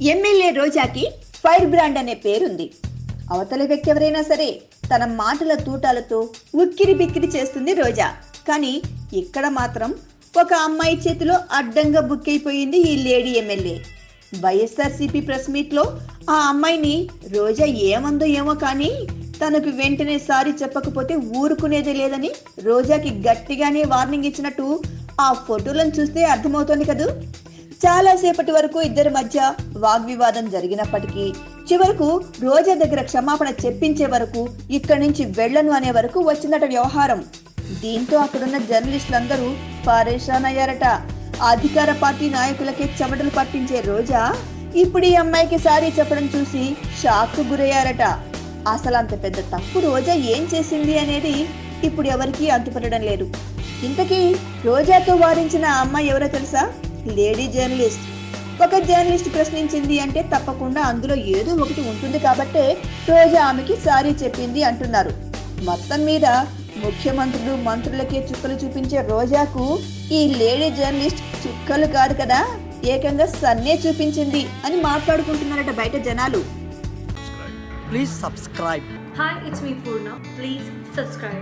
MLA రోజాకి fire brand అనే పేరుంది. అవతల వ్యక్తి ఎవరైనా సరే తన మాటల తూటాలతో ఉక్కిరి బిక్కిరి చేస్తుంది రోజా. కానీ ఇక్కడ మాత్రం ఒక అమ్మాయి చేతిలో అడ్డంగా బుక్ అయిపోయింది ఈ లేడీ ఎమ్మెల్యే. వైఎస్ఆర్సీపీ ప్రెస్ మీట్లో ఆ అమ్మాయిని రోజా ఏమందో ఏమో కానీ తనకు వెంటనే సారీ చెప్పకపోతే ఊరుకునేదే లేదని రోజాకి గట్టిగానే వార్నింగ్ ఇచ్చినట్టు ఆ ఫోటోలను చూస్తే అర్థమవుతోంది కదూ. చాలాసేపటి వరకు ఇద్దరి మధ్య వాగ్వివాదం జరిగినప్పటికీ చివరకు రోజా దగ్గర క్షమాపణ చెప్పించే వరకు ఇక్కడి నుంచి వెళ్లను అనే వరకు వచ్చిందట వ్యవహారం. దీంతో అక్కడున్న జర్నలిస్టులందరూ పరేషాన్ అయ్యారట. అధికార పార్టీ నాయకులకే చెమటలు పట్టించే రోజా ఇప్పుడు ఈ అమ్మాయికి సారీ చెప్పడం చూసి షాక్ గురయ్యారట. అసలు అంత పెద్ద తప్పు రోజా ఏం చేసింది అనేది ఇప్పుడు ఎవరికీ అంతుపట్టడం లేదు. ఇంతకీ రోజాతో వారించిన ఆ అమ్మాయి ఎవరో తెలుసా? Lady journalist. ఒక జర్నలిస్ట్ ప్రశ్నించింది అంటే తప్పకుండా అందులో ఏదో ఒకటి ఉంటుంది కాబట్టే రోజా ఆమెకి సారీ చెప్పింది అంటున్నారు. మొత్తం మీద ముఖ్యమంత్రులు మంత్రులకే చుక్కలు చూపించే రోజాకు ఈ లేడీ జర్నలిస్ట్ చుక్కలు కాదు కదా, ఏకంగా సన్నే చూపించింది అని మాట్లాడుకుంటున్నారట బయట జనాలు. Please subscribe. Hi, it's me Purna. Please subscribe.